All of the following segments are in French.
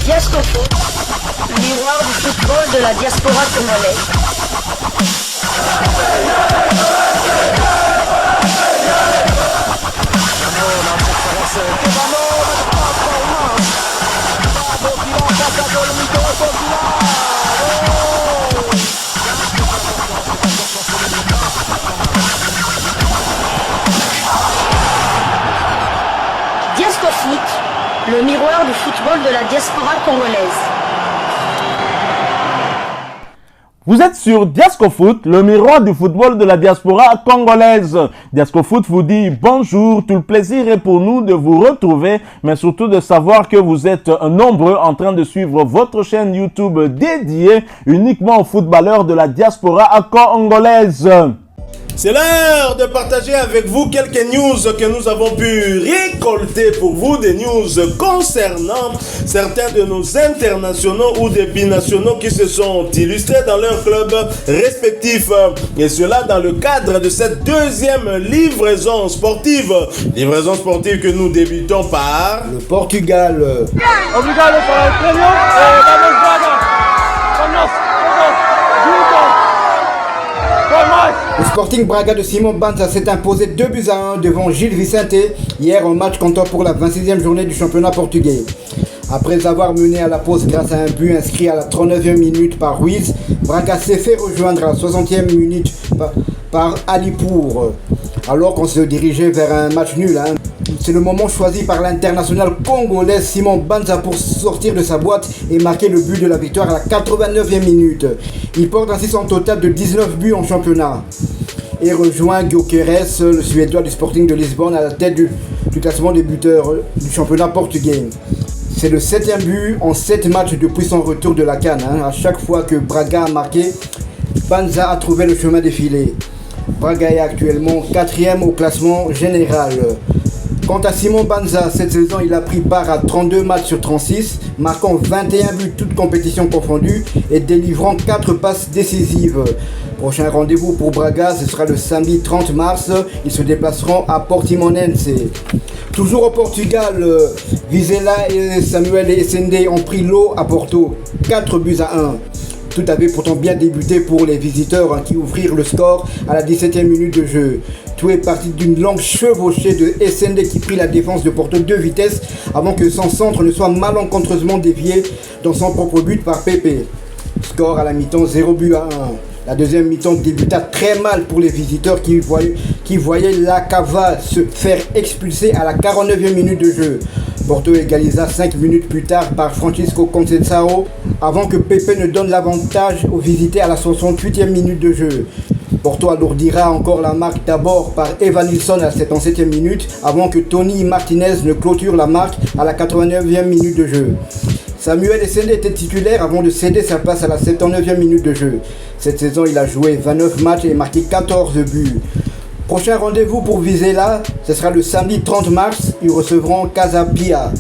Diascofoot, le miroir du football de la diaspora congolaise. Diascofoot, le miroir du football de la diaspora congolaise. Vous êtes sur Diascofoot, le miroir du football de la diaspora congolaise. Diascofoot vous dit bonjour, tout le plaisir est pour nous de vous retrouver, mais surtout de savoir que vous êtes nombreux en train de suivre votre chaîne YouTube dédiée uniquement aux footballeurs de la diaspora congolaise. C'est l'heure de partager avec vous quelques news que nous avons pu récolter pour vous, des news concernant certains de nos internationaux ou des binationaux qui se sont illustrés dans leurs clubs respectifs. Et cela dans le cadre de cette deuxième livraison sportive. Livraison sportive que nous débutons par le Portugal. Obrigado para el premio. Vamos Braga. Vamos. Le Sporting Braga de Simon Banza s'est imposé 2-1 devant Gil Vicente hier en match comptant pour la 26e journée du championnat portugais. Après avoir mené à la pause grâce à un but inscrit à la 39e minute par Ruiz, Braga s'est fait rejoindre à la 60e minute par Alipour. Alors qu'on se dirigeait vers un match nul. C'est le moment choisi par l'international congolais Simon Banza pour sortir de sa boîte et marquer le but de la victoire à la 89e minute. Il porte ainsi son total de 19 buts en championnat et rejoint Gyökeres, le Suédois du Sporting de Lisbonne, à la tête du classement des buteurs du championnat portugais. C'est le 7e but en 7 matchs depuis son retour de la CAN. À chaque fois que Braga a marqué, Banza a trouvé le chemin défilé. Braga est actuellement 4e au classement général. Quant à Simon Banza, cette saison il a pris part à 32 matchs sur 36, marquant 21 buts toutes compétitions confondues et délivrant 4 passes décisives. Prochain rendez-vous pour Braga, ce sera le samedi 30 mars, ils se déplaceront à Portimonense. Toujours au Portugal, Vizela et Samuel Essende ont pris l'eau à Porto, 4-1. Tout avait pourtant bien débuté pour les visiteurs qui ouvrirent le score à la 17e minute de jeu. Tout est parti d'une longue chevauchée de Essende qui prit la défense de Porto 2 vitesses avant que son centre ne soit malencontreusement dévié dans son propre but par Pepe. Score à la mi-temps 0-1. La deuxième mi-temps débuta très mal pour les visiteurs qui voyaient la Cava se faire expulser à la 49e minute de jeu. Porto égalisa 5 minutes plus tard par Francisco Conceição avant que Pepe ne donne l'avantage aux visités à la 68e minute de jeu. Porto alourdira encore la marque d'abord par Evanilson à la 77e minute avant que Tony Martinez ne clôture la marque à la 89e minute de jeu. Samuel Essende était titulaire avant de céder sa place à la 79e minute de jeu. Cette saison, il a joué 29 matchs et marqué 14 buts. Prochain rendez-vous pour Vizela, ce sera le samedi 30 mars. Ils recevront Casa Pia.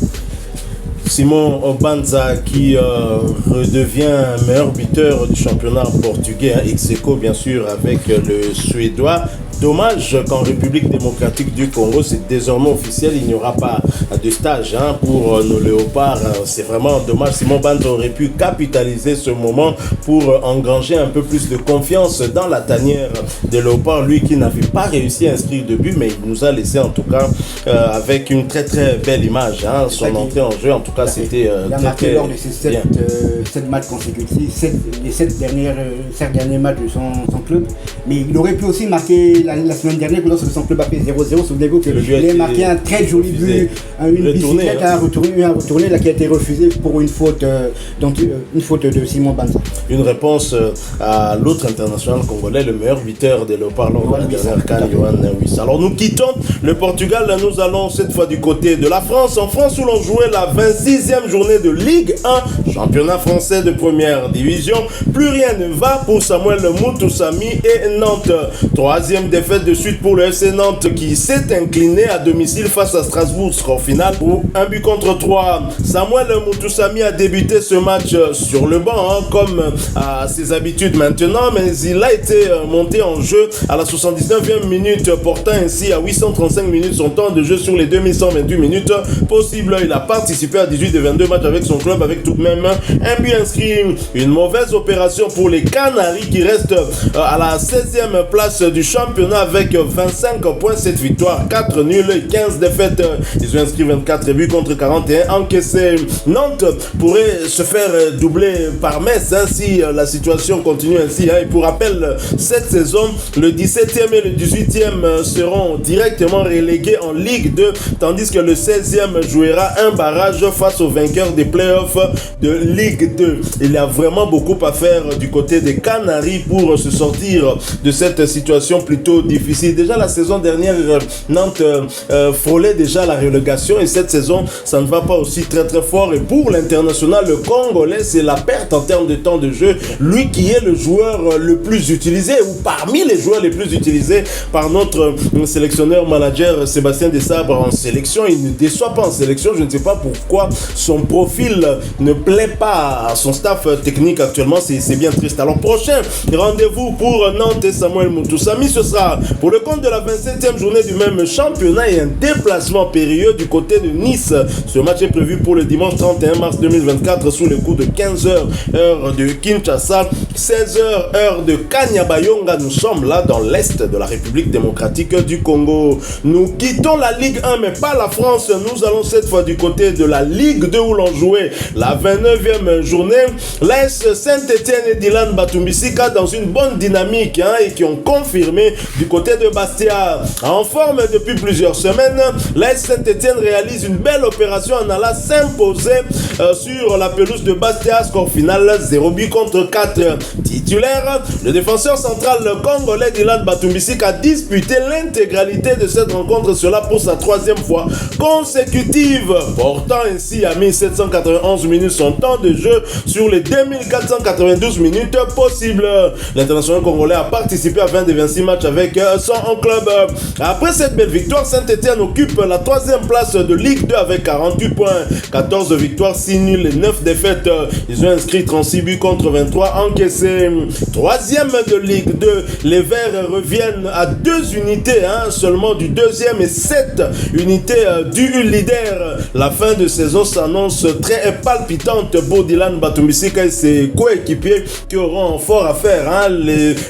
Simon Banza qui redevient meilleur buteur du championnat portugais, ex-aequo bien sûr avec le Suédois. Dommage qu'en République démocratique du Congo, c'est désormais officiel, il n'y aura pas de stage pour nos léopards. C'est vraiment dommage. Simon Banza aurait pu capitaliser ce moment pour engranger un peu plus de confiance dans la tanière des léopards. Lui qui n'avait pas réussi à inscrire de but, mais il nous a laissé en tout cas avec une très très belle image. Son entrée en jeu, en tout cas, c'était il a marqué lors de ces 7 matchs consécutifs, les 7 derniers matchs de son club. Mais il aurait pu aussi marquer la semaine dernière, lorsque son club a fait 0-0, souvenez-vous qu'il a marqué un très joli but, une bicyclette, un retourné là, qui a été refusé pour une faute de Simon Banza. Une réponse à l'autre international congolais, le meilleur buteur des Léopards lors de la dernière CAN, Yohan Wissa. Alors nous quittons le Portugal, là, nous allons cette fois du côté de la France. En France où l'on jouait la 26e journée de Ligue 1, championnat français de première division. Plus rien ne va pour Samuel Moutoussamy et Nantes. Troisième défaite défaites de suite pour le FC Nantes qui s'est incliné à domicile face à Strasbourg. Score final pour 1-3. Samuel Moutoussamy a débuté ce match sur le banc, comme à ses habitudes maintenant, mais il a été monté en jeu à la 79e minute, portant ainsi à 835 minutes son temps de jeu sur les 2128 minutes possibles. Il a participé à 18 des 22 matchs avec son club, avec tout de même un but inscrit. Une mauvaise opération pour les Canaries qui restent à la 16e place du championnat avec 25 points, 7 victoires, 4 nuls et 15 défaites. Ils ont inscrit 24 buts contre 41 encaissés. Nantes pourrait se faire doubler par Metz si la situation continue ainsi. Et pour rappel, cette saison, le 17e et le 18e seront directement relégués en Ligue 2, tandis que le 16e jouera un barrage face aux vainqueurs des playoffs de Ligue 2. Il y a vraiment beaucoup à faire du côté des Canaries pour se sortir de cette situation plutôt difficile. Déjà la saison dernière, Nantes frôlait déjà la relégation et cette saison, ça ne va pas aussi très fort. Et pour l'international congolais, c'est la perte en termes de temps de jeu. Lui qui est le joueur le plus utilisé ou parmi les joueurs les plus utilisés par notre sélectionneur manager Sébastien Desabre en sélection. Il ne déçoit pas en sélection. Je ne sais pas pourquoi son profil ne plaît pas à son staff technique actuellement. C'est bien triste. Alors prochain rendez-vous pour Nantes et Samuel Moutoussamy, ce sera pour le compte de la 27e journée du même championnat et un déplacement périlleux du côté de Nice. Ce match est prévu pour le dimanche 31 mars 2024 sous le coup de 15h heure de Kinshasa, 16h heure de Kanyabayonga. Nous sommes là dans l'est de la République démocratique du Congo. Nous quittons la Ligue 1 mais pas la France. Nous allons cette fois du côté de la Ligue 2 où l'on jouait la 29e journée. L'AS Saint-Etienne et Dylan Batumbisika dans une bonne dynamique et qui ont confirmé du côté de Bastia. En forme depuis plusieurs semaines, l'AS Saint-Etienne réalise une belle opération en allant s'imposer sur la pelouse de Bastia. Score final 0 but contre 4. Titulaire, le défenseur central congolais Dylan Batumbisika a disputé l'intégralité de cette rencontre, cela pour sa 3e fois consécutive, portant ainsi à 1791 minutes son temps de jeu sur les 2492 minutes possibles. L'international congolais a participé à 20 des 26 matchs avec son club. Après cette belle victoire, Saint-Etienne occupe la 3e place de Ligue 2 avec 48 points, 14 victoires, 6 nuls et 9 défaites. Ils ont inscrit 36 buts contre 23 encaissés. 3e de Ligue 2, les Verts reviennent à 2 unités seulement du 2e et 7 unités du leader. La fin de saison s'annonce très palpitante pour Dylan Batumbisika et ses coéquipiers qui auront fort à faire.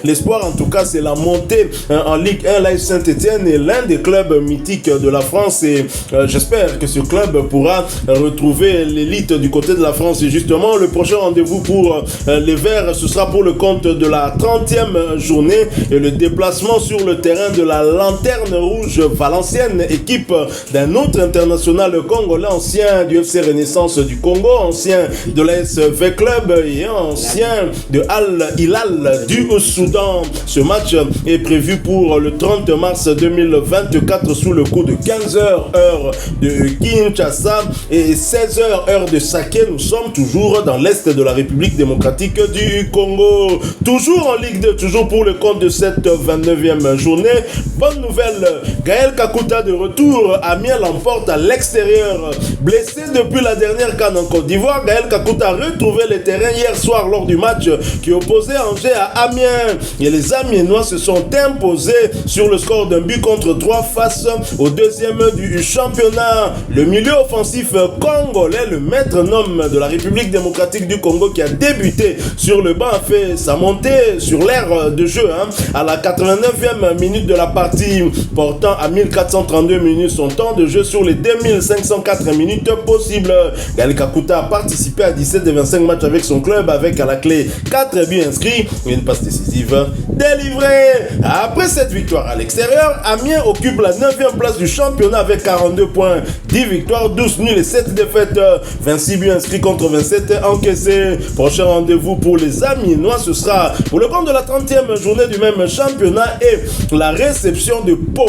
L'espoir en tout cas, c'est la montée en Ligue 1. L'AS Saint-Etienne est l'un des clubs mythiques de la France et j'espère que ce club pourra retrouver l'élite du côté de la France. Et justement, le prochain rendez-vous pour les Verts, ce sera pour le compte de la 30e journée et le déplacement sur le terrain de la Lanterne Rouge Valenciennes, équipe d'un autre international congolais, ancien du FC Renaissance du Congo, ancien de l'ASV Club et ancien de Al Hilal du Soudan. Ce match est prévu pour le 30 mars 2024 sous le coup de 15h heure de Kinshasa et 16h heure de Saké. Nous sommes toujours dans l'est de la République démocratique du Congo. Toujours en Ligue 2, toujours pour le compte de cette 29e journée. Bonne nouvelle, Gaël Kakuta de retour. Amiens l'emporte à l'extérieur. Blessé depuis la dernière CAN en Côte d'Ivoire, Gaël Kakuta a retrouvé le terrain hier soir lors du match qui opposait Angers à Amiens. Et les Amiénois se sont imposés sur le score d'un but contre 3 face au 2e du championnat. Le milieu offensif congolais, le maître-homme de la République démocratique du Congo qui a débuté sur le banc, a fait sa montée sur l'aire de jeu à la 89e minute de la partie, portant à 1432 minutes son temps de jeu sur les 2504 minutes possibles. Gaël Kakuta a participé à 17 des 25 matchs avec son club avec à la clé 4 buts inscrits et une passe décisive délivrée. Après cette victoire à l'extérieur, Amiens occupe la 9e place du championnat avec 42 points, 10 victoires, 12 nuls et 7 défaites, 26 buts inscrits contre 27 encaissés. Prochain rendez-vous pour les Amiénois, ce sera pour le compte de la 30e journée du même championnat et la réception de Pau.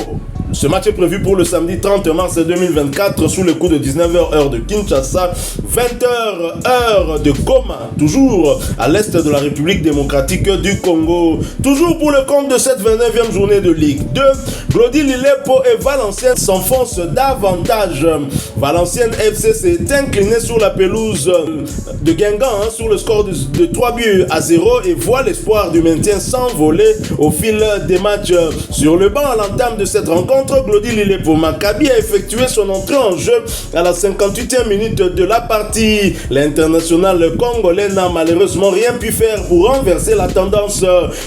Ce match est prévu pour le samedi 30 mars 2024 sous le coup de 19h heure de Kinshasa, 20h heure de Goma, toujours à l'est de la République démocratique du Congo. Toujours pour le compte de cette 29e journée de Ligue 2, Glody Lilepo et Valenciennes s'enfoncent davantage. Valenciennes FC s'est incliné sur la pelouse de Guingamp sur le score de 3-0 et voit l'espoir du maintien s'envoler au fil des matchs. Sur le banc à l'entame de cette rencontre, Glody Lilepo Maccabi a effectué son entrée en jeu à la 58e minute de la partie. L'international congolais n'a malheureusement rien pu faire pour renverser la tendance.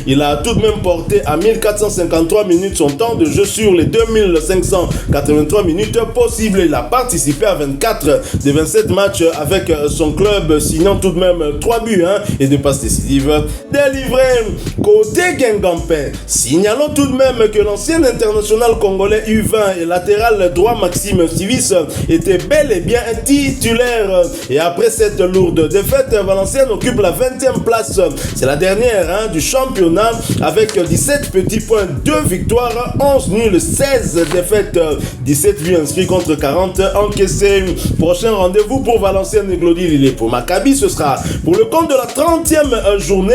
Il a tout de même porté à 1453 minutes son temps de jeu sur les 2583 minutes possibles. Il a participé à 24 des 27 matchs avec son club, signant tout de même 3 buts et 2 passes décisives délivrées. Côté Guingampais, signalons tout de même que l'ancien international congolais U20 et latéral droit Maxime Sivis était bel et bien titulaire. Et après cette lourde défaite, Valenciennes occupe la 20e place. C'est la dernière du championnat avec 17 petits points, 2 victoires, 11 nuls, 16 défaites, 17 buts inscrits contre 40 encaissés. Prochain rendez-vous pour Valenciennes et Glody Lilepo Maccabi, ce sera pour le compte de la 30e journée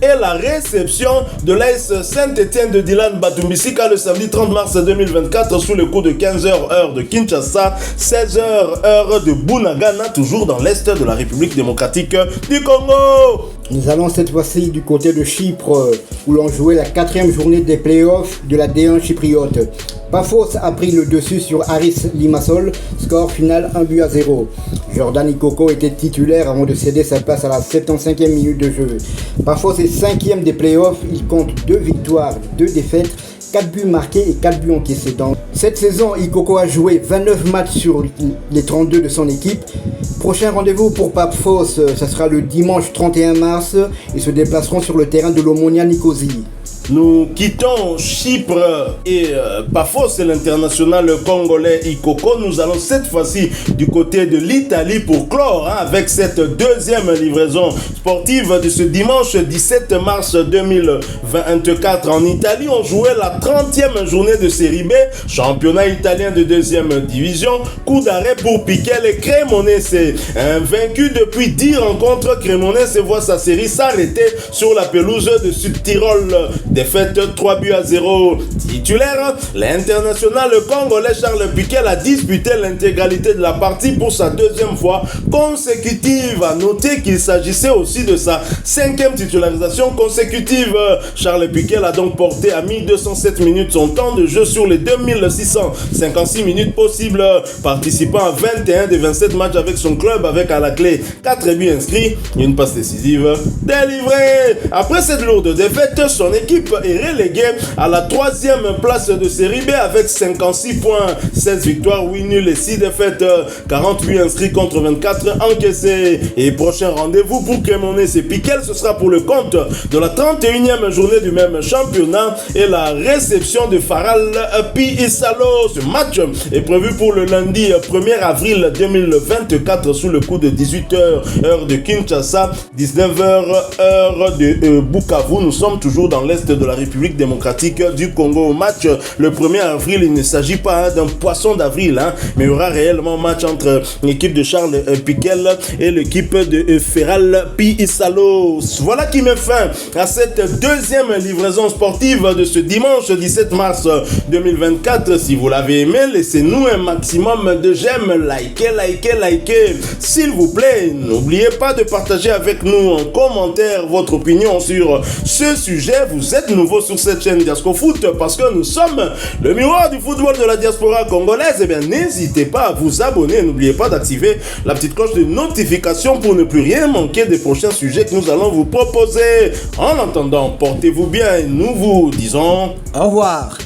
et la réception de l'AS Saint-Étienne de Dylan Batumbisika le samedi 30 mars 2024 sous le coup de 15h heure de Kinshasa, 16h heure de Bunagana, toujours dans l'est de la République démocratique du Congo. Nous allons cette fois-ci du côté de Chypre où l'on jouait la 4e journée des playoffs de la D1 chypriote. Paphos a pris le dessus sur Aris Limassol, score final 1-0. Jordan Ikoko était titulaire avant de céder sa place à la 75e minute de jeu. Paphos est 5e des playoffs, il compte 2 victoires, 2 défaites, 4 buts marqués et 4 buts encaissés. Dans cette saison, Ikoko a joué 29 matchs sur les 32 de son équipe. Prochain rendez-vous pour Paphos, ça sera le dimanche 31 mars. Ils se déplaceront sur le terrain de l'Omonia Nicosie. Nous quittons Chypre et Paphos et l'international congolais Ikoko. Nous allons cette fois-ci du côté de l'Italie pour clore avec cette deuxième livraison sportive de ce dimanche 17 mars 2024. En Italie, on jouait la 30e journée de Série B, championnat italien de 2e division. Coup d'arrêt pour Piquel et Cremonese. Vaincu depuis 10 rencontres, Cremonese voit sa série s'arrêter sur la pelouse de Sud-Tyrol. Défaite 3-0. Titulaire, l'international congolais Charles Piquel a disputé l'intégralité de la partie pour sa 2e fois consécutive. À noter qu'il s'agissait aussi de sa 5e titularisation consécutive. Charles Piquel a donc porté à 1207 minutes son temps de jeu sur les 2656 minutes possibles, participant à 21 des 27 matchs avec son club, avec à la clé 4 buts inscrits et une passe décisive délivrée. Après cette lourde défaite, son équipe est relégué à la 3e place de Série B avec 56 points, 16 victoires, 8 nuls et 6 défaites, 48 inscrits contre 24 encaissés. Et prochain rendez-vous pour Cremonese et Piquel, ce sera pour le compte de la 31e journée du même championnat et la réception de Faral Pi-Isalo. Ce match est prévu pour le lundi 1er avril 2024 sous le coup de 18h heure de Kinshasa, 19h heure de Bukavu. Nous sommes toujours dans l'est de la République démocratique du Congo. Au match le 1er avril, il ne s'agit pas d'un poisson d'avril, mais il y aura réellement match entre l'équipe de Charles Piquel et l'équipe de Feral Pi-Isalo. Voilà qui met fin à cette deuxième livraison sportive de ce dimanche 17 mars 2024. Si vous l'avez aimé, laissez-nous un maximum de j'aime, likez. S'il vous plaît, n'oubliez pas de partager avec nous en commentaire votre opinion sur ce sujet. Vous êtes nouveau sur cette chaîne Diasco Foot parce que nous sommes le miroir du football de la diaspora congolaise. Et bien, n'hésitez pas à vous abonner. N'oubliez pas d'activer la petite cloche de notification pour ne plus rien manquer des prochains sujets que nous allons vous proposer. En attendant, portez-vous bien et nous vous disons au revoir.